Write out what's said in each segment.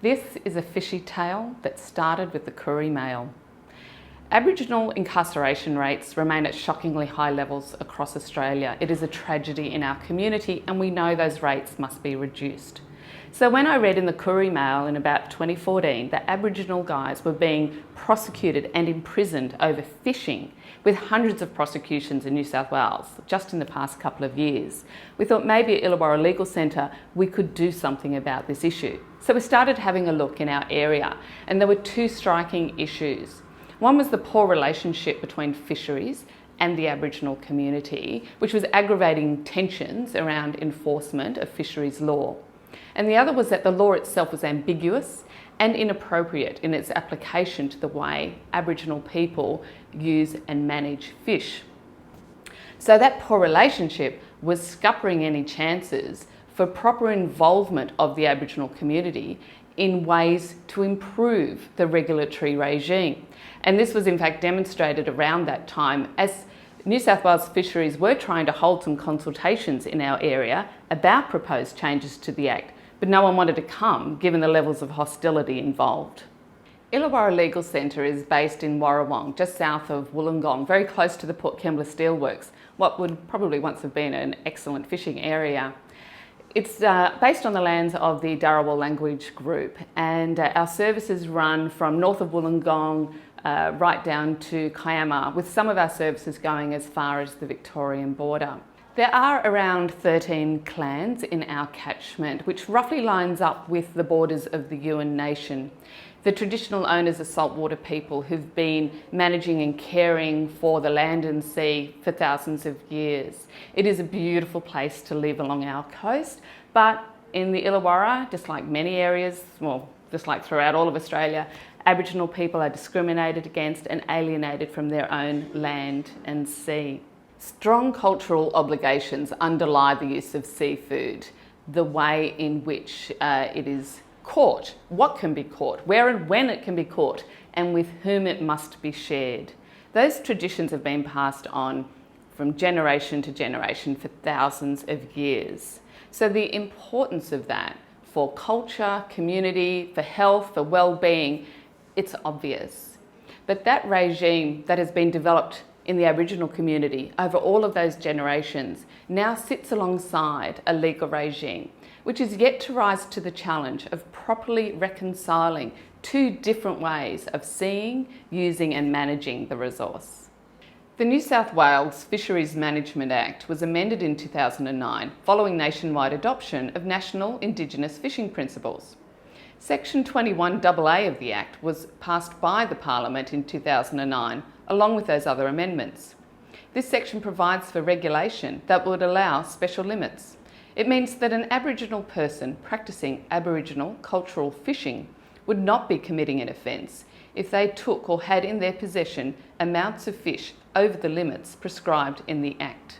This is a fishy tale that started with the Koori Mail. Aboriginal incarceration rates remain at shockingly high levels across Australia. It is a tragedy in our community and we know those rates must be reduced. So when I read in the Koori Mail in about 2014 that Aboriginal guys were being prosecuted and imprisoned over fishing, with hundreds of prosecutions in New South Wales just in the past couple of years, we thought maybe at Illawarra Legal Centre we could do something about this issue. So we started having a look in our area and there were two striking issues. One was the poor relationship between fisheries and the Aboriginal community, which was aggravating tensions around enforcement of fisheries law. And the other was that the law itself was ambiguous and inappropriate in its application to the way Aboriginal people use and manage fish. So that poor relationship was scuppering any chances for proper involvement of the Aboriginal community in ways to improve the regulatory regime. And this was in fact demonstrated around that time as New South Wales Fisheries were trying to hold some consultations in our area about proposed changes to the Act, but no one wanted to come given the levels of hostility involved. Illawarra Legal Centre is based in Warrawong, just south of Wollongong, very close to the Port Kembla Steelworks, what would probably once have been an excellent fishing area. It's based on the lands of the Dharawal language group, and our services run from north of Wollongong right down to Kiama, with some of our services going as far as the Victorian border. There are around 13 clans in our catchment, which roughly lines up with the borders of the Yuin Nation. The traditional owners are saltwater people who've been managing and caring for the land and sea for thousands of years. It is a beautiful place to live along our coast, but in the Illawarra, just like many areas, well, just like throughout all of Australia, Aboriginal people are discriminated against and alienated from their own land and sea. Strong cultural obligations underlie the use of seafood, the way in which it is caught, what can be caught, where and when it can be caught, and with whom it must be shared. Those traditions have been passed on from generation to generation for thousands of years. So the importance of that for culture, community, for health, for well-being, it's obvious. But that regime that has been developed in the Aboriginal community over all of those generations now sits alongside a legal regime which is yet to rise to the challenge of properly reconciling two different ways of seeing, using and managing the resource. The New South Wales Fisheries Management Act was amended in 2009 following nationwide adoption of national Indigenous fishing principles. Section 21AA of the Act was passed by the Parliament in 2009 along with those other amendments. This section provides for regulation that would allow special limits. It means that an Aboriginal person practising Aboriginal cultural fishing would not be committing an offence if they took or had in their possession amounts of fish over the limits prescribed in the Act.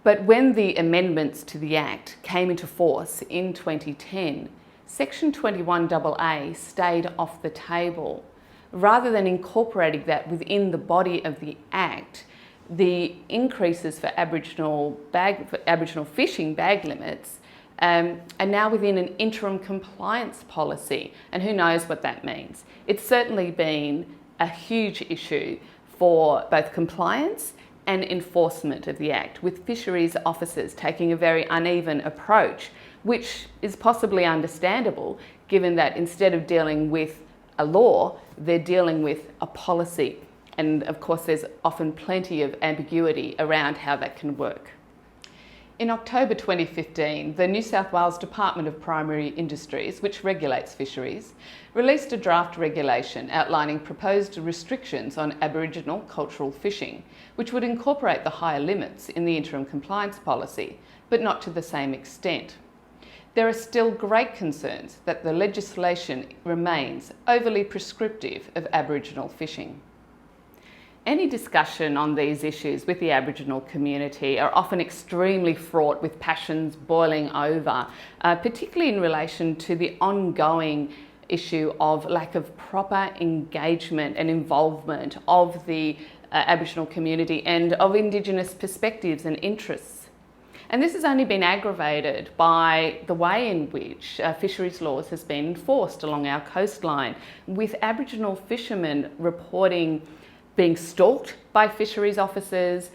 But when the amendments to the Act came into force in 2010, Section 21AA stayed off the table. Rather than incorporating that within the body of the Act, the increases for Aboriginal fishing bag limits are now within an interim compliance policy, and who knows what that means. It's certainly been a huge issue for both compliance and enforcement of the Act, with fisheries officers taking a very uneven approach, which is possibly understandable given that instead of dealing with a law, they're dealing with a policy. And of course, there's often plenty of ambiguity around how that can work. In October 2015, the New South Wales Department of Primary Industries, which regulates fisheries, released a draft regulation outlining proposed restrictions on Aboriginal cultural fishing, which would incorporate the higher limits in the interim compliance policy, but not to the same extent. There are still great concerns that the legislation remains overly prescriptive of Aboriginal fishing. Any discussion on these issues with the Aboriginal community are often extremely fraught with passions boiling over, particularly in relation to the ongoing issue of lack of proper engagement and involvement of the Aboriginal community and of Indigenous perspectives and interests. And this has only been aggravated by the way in which fisheries laws has been enforced along our coastline, with Aboriginal fishermen reporting being stalked by fisheries officers,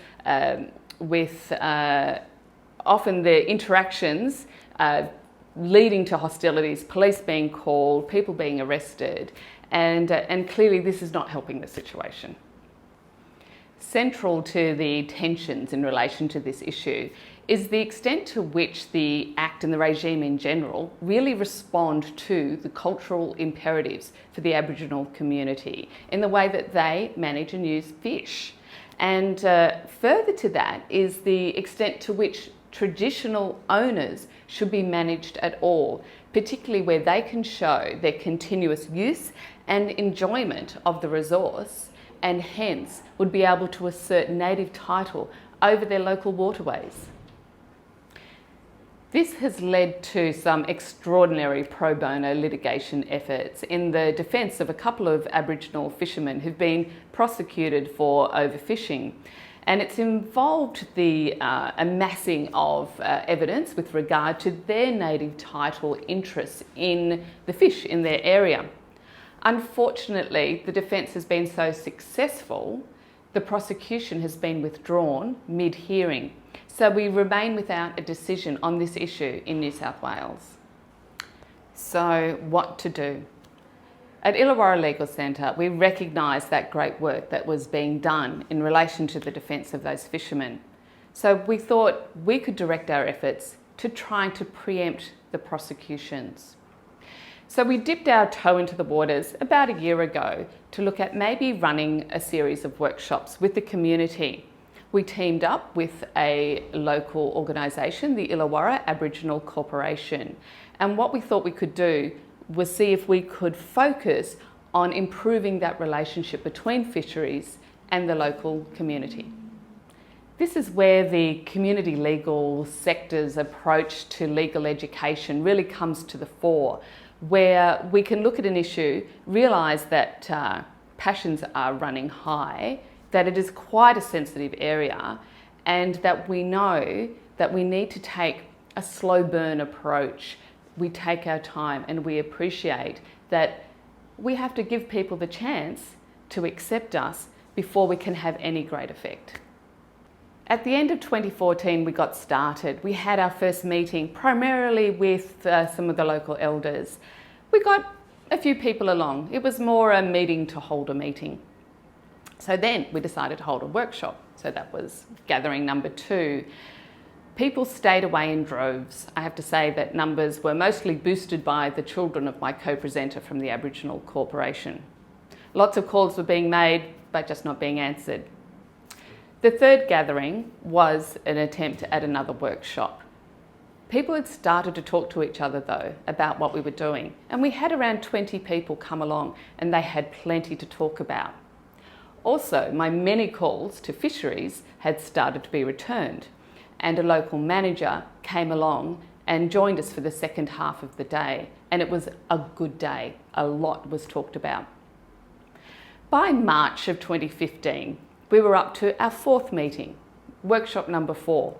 with often the interactions leading to hostilities, police being called, people being arrested, and clearly this is not helping the situation. Central to the tensions in relation to this issue is the extent to which the Act and the regime in general really respond to the cultural imperatives for the Aboriginal community in the way that they manage and use fish. And further to that is the extent to which traditional owners should be managed at all, particularly where they can show their continuous use and enjoyment of the resource, and hence would be able to assert native title over their local waterways. This has led to some extraordinary pro bono litigation efforts in the defence of a couple of Aboriginal fishermen who've been prosecuted for overfishing. And it's involved the amassing of evidence with regard to their native title interests in the fish in their area. Unfortunately, the defence has been so successful, the prosecution has been withdrawn mid-hearing. So we remain without a decision on this issue in New South Wales. So what to do? At Illawarra Legal Centre, we recognise that great work that was being done in relation to the defence of those fishermen. So we thought we could direct our efforts to trying to preempt the prosecutions. So we dipped our toe into the waters about a year ago to look at maybe running a series of workshops with the community. We teamed up with a local organisation, the Illawarra Aboriginal Corporation, and what we thought we could do was see if we could focus on improving that relationship between fisheries and the local community. This is where the community legal sector's approach to legal education really comes to the fore, where we can look at an issue, realise that passions are running high, that it is quite a sensitive area, and that we know that we need to take a slow burn approach. We take our time and we appreciate that we have to give people the chance to accept us before we can have any great effect. At the end of 2014, we got started. We had our first meeting primarily with some of the local elders. We got a few people along. It was more a meeting to hold a meeting. So then we decided to hold a workshop. So that was gathering number 2. People stayed away in droves. I have to say that numbers were mostly boosted by the children of my co-presenter from the Aboriginal Corporation. Lots of calls were being made, but just not being answered. The third gathering was an attempt at another workshop. People had started to talk to each other though about what we were doing, and we had around 20 people come along and they had plenty to talk about. Also, my many calls to fisheries had started to be returned, and a local manager came along and joined us for the second half of the day, and it was a good day. A lot was talked about. By March of 2015, we were up to our 4th meeting, workshop number 4.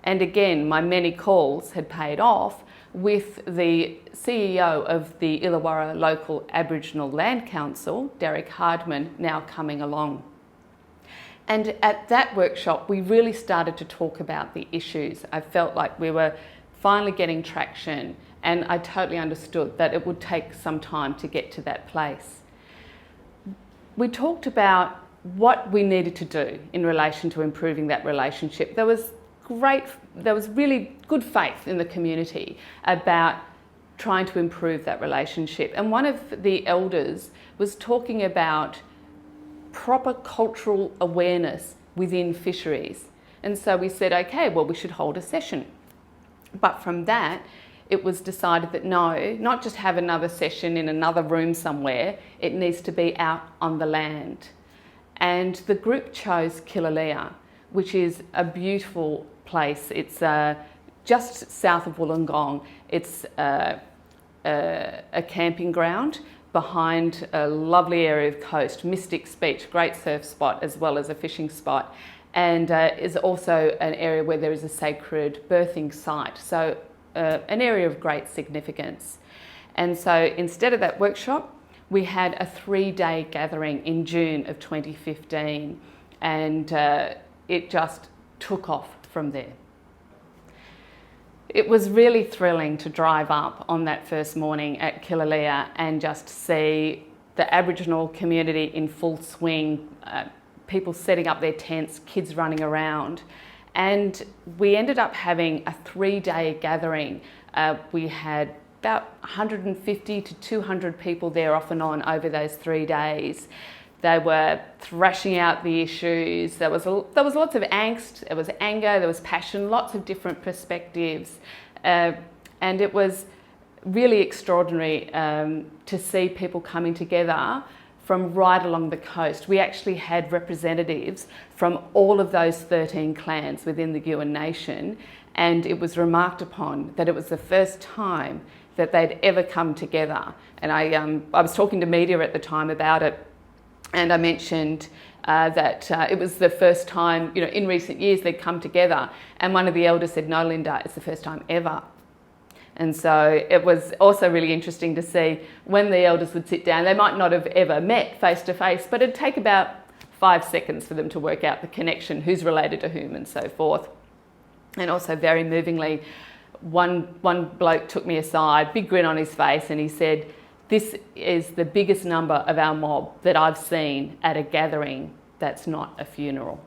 And again, my many calls had paid off, with the CEO of the Illawarra Local Aboriginal Land Council, Derek Hardman, now coming along. And at that workshop, we really started to talk about the issues. I felt like we were finally getting traction, and I totally understood that it would take some time to get to that place. We talked about what we needed to do in relation to improving that relationship. There was really good faith in the community about trying to improve that relationship. And one of the elders was talking about proper cultural awareness within fisheries. And so we said, okay, well, we should hold a session. But from that, it was decided that no, not just have another session in another room somewhere, it needs to be out on the land. And the group chose Killalea, which is a beautiful place. It's just south of Wollongong. It's a camping ground behind a lovely area of coast, Mystic Beach, great surf spot, as well as a fishing spot. and is also an area where there is a sacred birthing site, so an area of great significance. And so instead of that workshop, we had a 3-day gathering in June of 2015, and it just took off from there. It was really thrilling to drive up on that first morning at Illawarra and just see the Aboriginal community in full swing, people setting up their tents, kids running around. And we ended up having a 3-day gathering. We had about 150 to 200 people there off and on over those 3 days. They were thrashing out the issues. There was lots of angst, there was anger, there was passion, lots of different perspectives. And it was really extraordinary to see people coming together from right along the coast. We actually had representatives from all of those 13 clans within the Yuin Nation, and it was remarked upon that it was the first time that they'd ever come together. And I was talking to media at the time about it, and I mentioned that it was the first time, in recent years they'd come together. And one of the elders said, "No, Linda, it's the first time ever." And so it was also really interesting to see when the elders would sit down. They might not have ever met face to face, but it'd take about 5 seconds for them to work out the connection, who's related to whom and so forth. And also very movingly, one bloke took me aside, big grin on his face, and he said, "This is the biggest number of our mob that I've seen at a gathering that's not a funeral."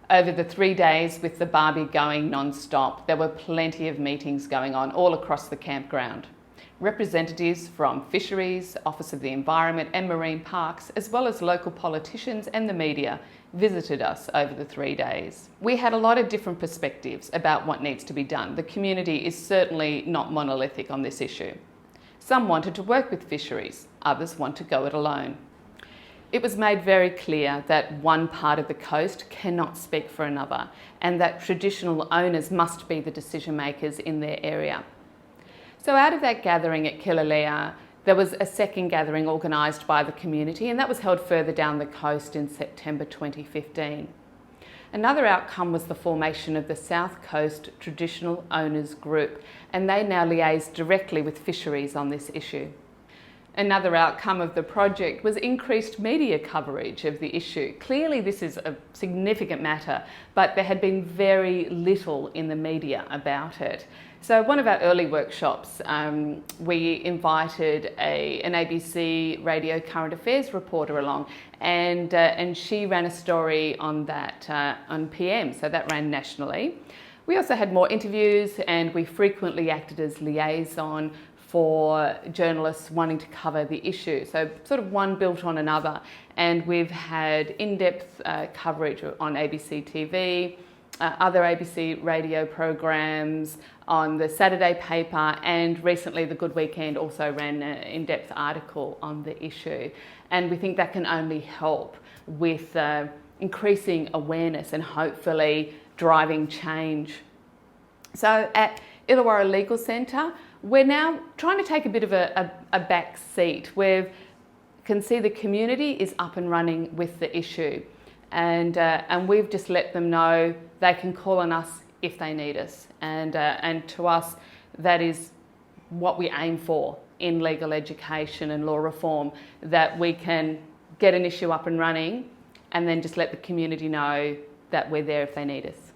Over the 3 days with the barbie going non-stop, there were plenty of meetings going on all across the campground. Representatives from Fisheries, Office of the Environment and Marine Parks, as well as local politicians and the media, visited us over the 3 days. We had a lot of different perspectives about what needs to be done. The community is certainly not monolithic on this issue. Some wanted to work with fisheries, others want to go it alone. It was made very clear that one part of the coast cannot speak for another, and that traditional owners must be the decision makers in their area. So out of that gathering at Illawarra, there was a second gathering organised by the community, and that was held further down the coast in September 2015. Another outcome was the formation of the South Coast Traditional Owners Group, and they now liaise directly with fisheries on this issue. Another outcome of the project was increased media coverage of the issue. Clearly this is a significant matter, but there had been very little in the media about it. So one of our early workshops, we invited an ABC radio current affairs reporter along, and she ran a story on that on PM, so that ran nationally. We also had more interviews, and we frequently acted as liaison for journalists wanting to cover the issue. So sort of one built on another, and we've had in-depth coverage on ABC TV, other ABC radio programs, on the Saturday paper, and recently the Good Weekend also ran an in-depth article on the issue. And we think that can only help with increasing awareness and hopefully driving change. So at Illawarra Legal Centre, we're now trying to take a bit of a back seat. We can see the community is up and running with the issue, and we've just let them know they can call on us if they need us, and to us that is what we aim for in legal education and law reform, that we can get an issue up and running and then just let the community know that we're there if they need us.